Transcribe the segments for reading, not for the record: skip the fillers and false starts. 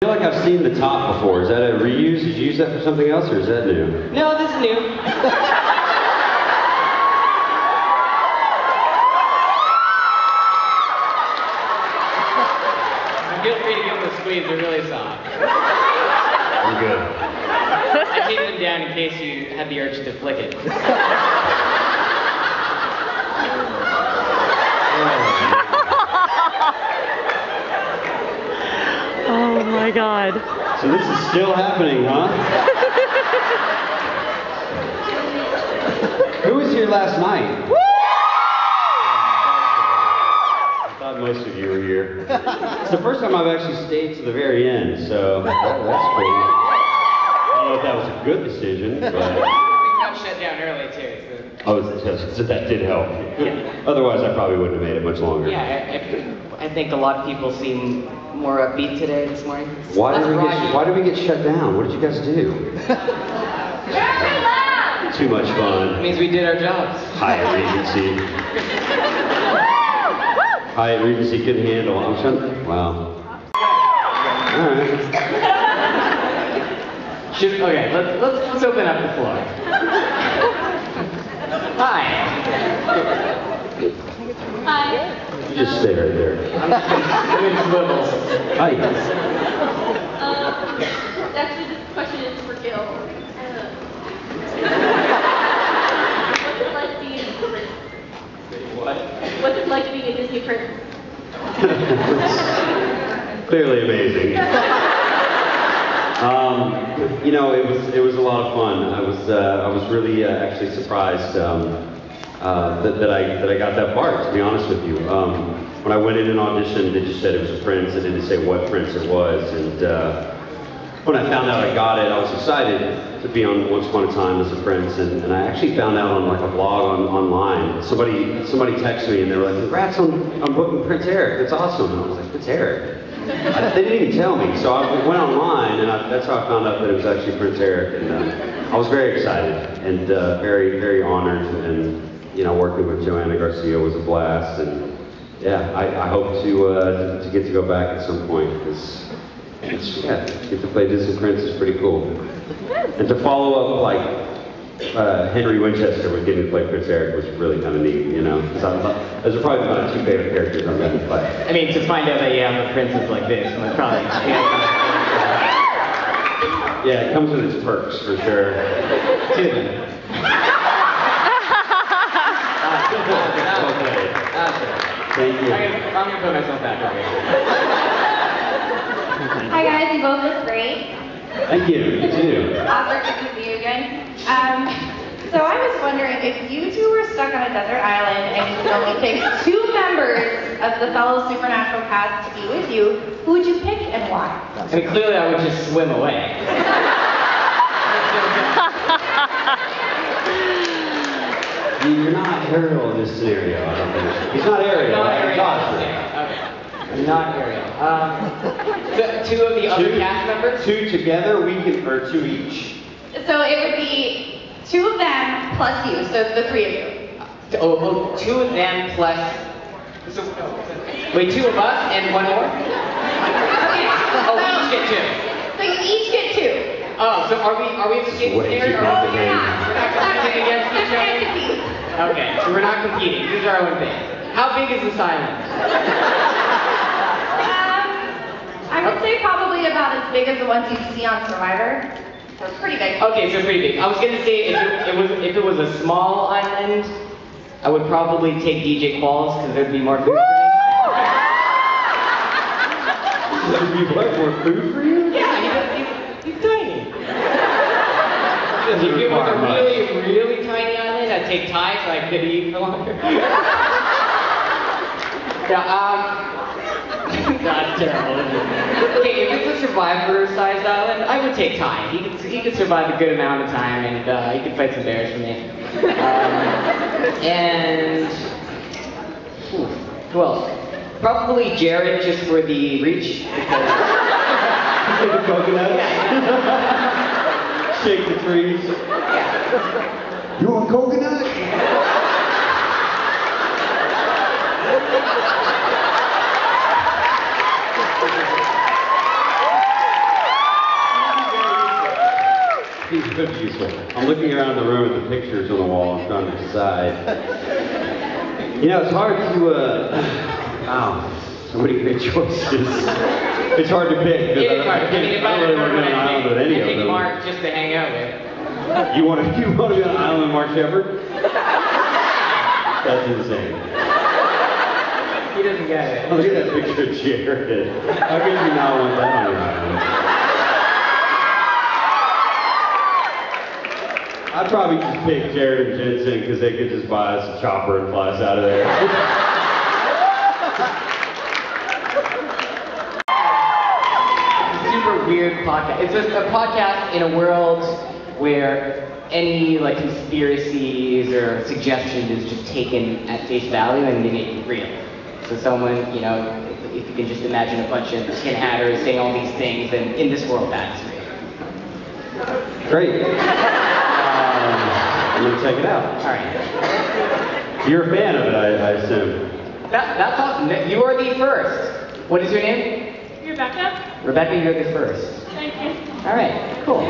I feel like I've seen the top before. Is that a reuse? Did you use that for something else, or is that new? No, this is new. Feel free to give them a squeeze, they're really soft. I'm good. I taped them down in case you had the urge to flick it. Oh my God. So this is still happening, huh? Who was here last night? I thought most of you were here. It's the first time I've actually stayed to the very end, so that's cool. I don't know if that was a good decision, but... We got shut down early too, so... Oh, so that did help. Yeah. Otherwise, I probably wouldn't have made it much longer. Yeah, I think a lot of people seem more upbeat today, this morning. Why did we get shut down? What did you guys do? Too much fun. It means we did our jobs. Hyatt Regency. Hyatt Regency couldn't handle. I'm trying. Wow. All right. Okay, let's open up the floor. Hi. Hi. You just stay right there. I'm in swivels. Hi. Actually, this question is for Gil. What's it like being a prince? What? What's it like being a Disney prince? Clearly amazing. You know, it was a lot of fun. I was really actually surprised that I got that part. To be honest with you, when I went in and auditioned, they just said it was a prince. They didn't say what prince it was. And when I found out I got it, I was excited to be on Once Upon a Time as a prince. And I actually found out on like a blog online. Somebody texted me and they were like, "Congrats on booking Prince Eric. That's awesome." And I was like, "Prince Eric?" They didn't even tell me, so I went online, and that's how I found out that it was actually Prince Eric, and I was very excited and very, very honored, and you know, working with Joanna Garcia was a blast, and yeah, I hope to get to go back at some point, because get to play Disney Prince is pretty cool, and to follow up like Henry Winchester with getting to play Prince Eric was really kind of neat, you know, because those are probably my two favorite characters I'm going to play. I mean, to find out that I'm a princess like this, I'm probably... Yeah, it comes with its perks, for sure. Two of them. Okay. Thank you. I'm going to put myself back over here. Hi guys, you both look great. Thank you. You too. Osric, good to see you again. So I was wondering, if you two were stuck on a desert island and you could only pick 2 members of the fellow supernatural cast to be with you, who would you pick and why? I mean, clearly I would just swim away. You're not Ariel in this scenario, I don't think. He's not Ariel, he's Osric. Okay. I'm not Ariel. So 2 of the other cast members? 2 together, or 2 each? So it would be 2 of them plus you, so the 3 of you. 2 of them plus... So, wait, 2 of us and 1 more? Okay. Oh, we each get 2. So you each get 2. Oh, so are we escaping Way here? too Or complicated. we're not competing against each other? Okay, so we're not competing. These are our own things. How big is this island? I would say probably about as big as the ones you see on Survivor. So it's pretty big. Okay, so pretty big. I was gonna say if it was a small island, I would probably take DJ Qualls because there'd be more food for me. There'd be more food for you? Yeah, he's tiny. If it was a really, really tiny island, I'd take Ty so I could eat for longer. That's terrible, isn't it? Okay, if it's a Survivor-sized island, I would take Ty. He could survive a good amount of time, and he could fight some bears for me. And who else? Probably Jared, just for the reach. For the coconuts? Shake the trees. Yeah. You want coconut? He could be useful. I'm looking around the room at the pictures on the wall. I'm trying to decide. You know, it's hard to, wow, so many great choices. It's hard to pick. It is hard. I mean, if I don't really want to be on an island with any of pick them. Mark just to hang out with. You want to be on an island with Mark Shepard? That's insane. He doesn't get it. Look at that picture of Jared. How could you not want that on your island? I'd probably just pick Jared and Jensen because they could just buy us a chopper and fly us out of there. Super weird podcast. It's just a podcast in a world where any like conspiracies or suggestions is just taken at face value and they make it real. So someone, you know, if you can just imagine a bunch of tin hatters saying all these things, then in this world that's real. Great. I'm gonna check it out. All right. You're a fan of it, I assume. That's awesome. You are the first. What is your name? Rebecca? Rebecca, you're the first. Thank you. All right, cool.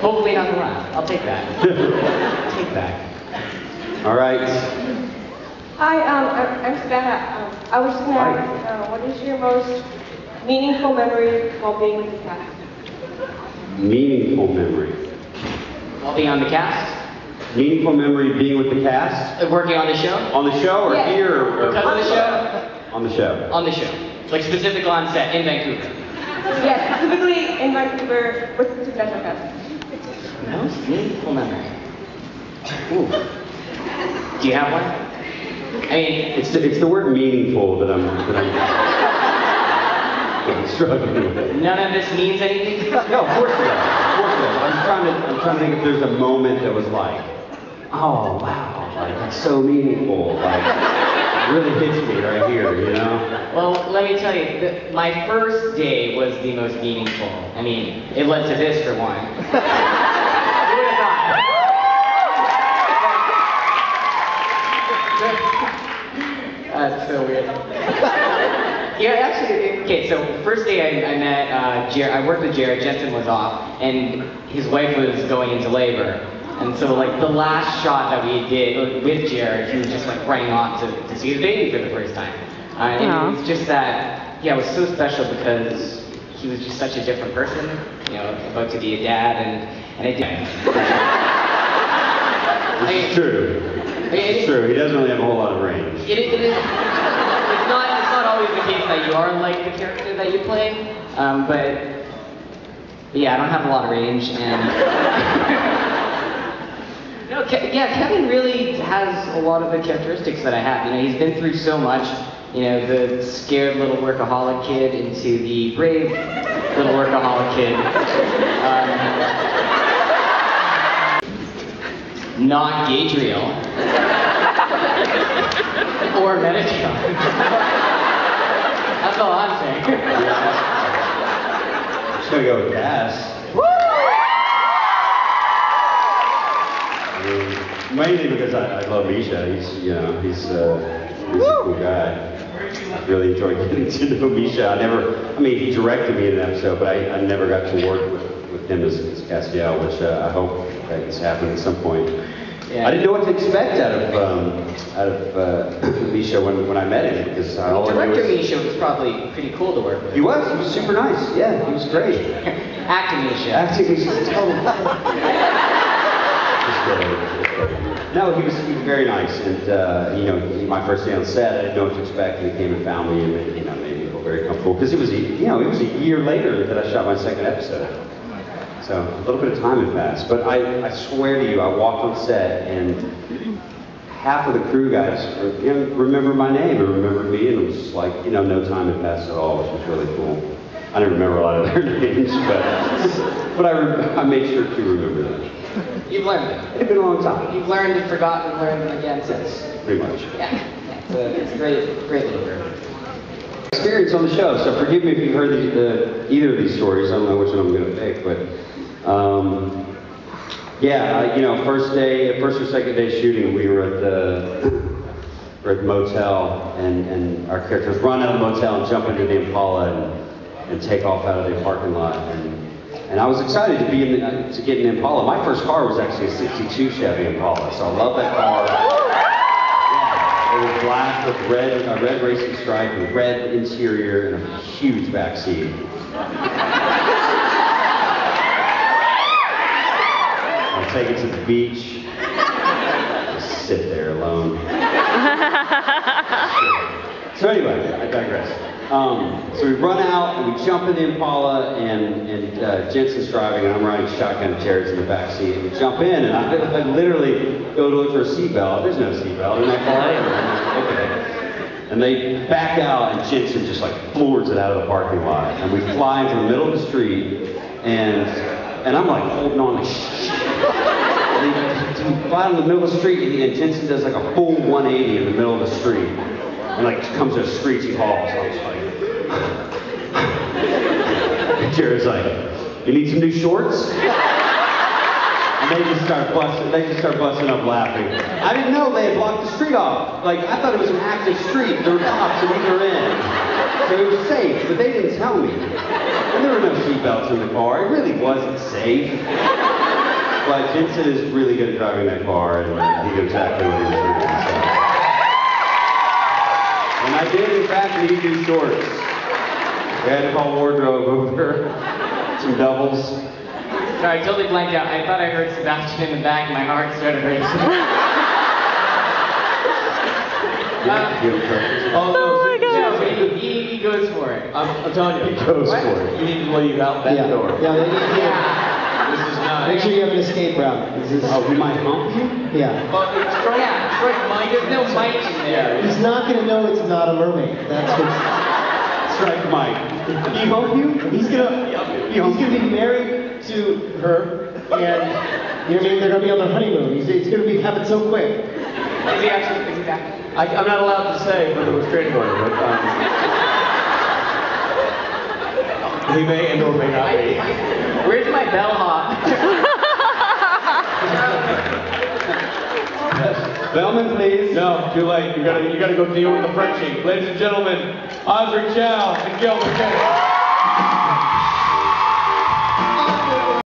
Hopefully not the last. I'll take that. Take that. All right. Hi, I'm Savannah. I was just going to ask, what is your most meaningful memory while being with the cast? Meaningful memory. While being on the cast? Meaningful memory being with the cast? Working on the show? On the show or Yes. here? Or Because of the show? On the show. On the show. Like specifically on set in Vancouver. Yes, specifically in Vancouver with the Supernatural cast. Most meaningful memory. Ooh. Do you have one? I mean, It's the word meaningful that I'm struggling with. none of this means anything? No, of course not. Of course not. I'm trying to think if there's a moment that was like, oh wow, like that's so meaningful. Like it really hits me right here, you know? Well, let me tell you, my first day was the most meaningful. I mean, it led to this for one. Who would have thought? That's so weird. Yeah, actually, okay, so first day I met Jared, I worked with Jared, Jensen was off, and his wife was going into labor. And so like the last shot that we did with Jared, he was just like running off to see his baby for the first time. And it was just that, yeah, it was so special because he was just such a different person, you know, about to be a dad, and it did. It's true. It's true. He doesn't really have a whole lot of range. It is. It's not always the case that you are like the character that you play, but yeah, I don't have a lot of range, and no, yeah, Kevin really has a lot of the characteristics that I have. You know, he's been through so much. You know, the scared little workaholic kid into the brave little workaholic kid. Not Gadriel. Or Metatron. That's all I'm saying. I'm just gonna go with Cass. Mainly because I love Misha. He's a cool guy. I really enjoyed getting to know Misha. He directed me in an episode, but I never got to work with him as Castiel, which I hope that is happening at some point. Yeah. I didn't know what to expect out of Misha when I met him, because all I knew Director was... Misha was probably pretty cool to work with. He was super nice. Yeah, he was great. Acting Misha. Acting Misha was totally No, he was very nice, and my first day on set, I didn't know what to expect, and he came and found me, and made me feel very comfortable, because it was a year later that I shot my second episode, so a little bit of time had passed. But I swear to you, I walked on set, and half of the crew guys remembered my name and remembered me, and it was just like no time had passed at all, which was really cool. I didn't remember a lot of their names, but I made sure to remember them. You've learned it. It's been a long time. You've learned and forgotten and learned them again since. Pretty much. Yeah. It's a great little group. Experience on the show, so forgive me if you've heard either of these stories. I don't know which one I'm going to pick, but first or second day shooting, we were at the motel, and our characters run out of the motel and jump into the Impala and take off out of the parking lot, and And I was excited to be to get an Impala. My first car was actually a '62 Chevy Impala, so I love that car. Yeah, it was black with a red racing stripe, and red interior, and a huge back seat. I'll take it to the beach. Just sit there alone. So anyway, I digress. So we run out and we jump in the Impala, and Jensen's driving, and I'm riding shotgun. Jared's in the back seat. And we jump in, and I literally go to look for a seatbelt. There's no seatbelt in that car. Okay. And they back out, and Jensen just like floors it out of the parking lot, and we fly into the middle of the street, and I'm like holding on like shh. And we fly in the middle of the street, and Jensen does like a full 180 in the middle of the street. And like comes to a screeching halt. So I was like, and Jared's like, you need some new shorts? And they just start busting up laughing. I didn't know they had blocked the street off. Like, I thought it was an active street. There were cops in either end. So it was safe, but they didn't tell me. And there were no seatbelts in the car. It really wasn't safe. But Jensen is really good at driving that car, and he knew exactly what he was doing. So. And I did, in fact, need new shorts. We had to call wardrobe over some doubles. Sorry, I totally blanked out. I thought I heard Sebastian in the back, and my heart started racing. Oh my God. No, he goes for it. I'm telling you, He goes for it. you need to leave out that door. Yeah, they need you. This is not. Make sure you have an escape route. Oh, we might hump you? Yeah. But strike Mike. There's no mic in there. He's not going to know it's not a mermaid. That's what's... Strike Mike. He hump you? He's gonna be married to her, and you know what I mean? They're gonna be on their honeymoon. It's gonna be happen so quick. Is he actually? Is he back? I'm not allowed to say whether it was straight or but he may and or may not be. Where's my bellhop? Bellman, please. No, too late. You gotta go deal with the Frenchie. Ladies and gentlemen, Osric Chau and Gil McKinney.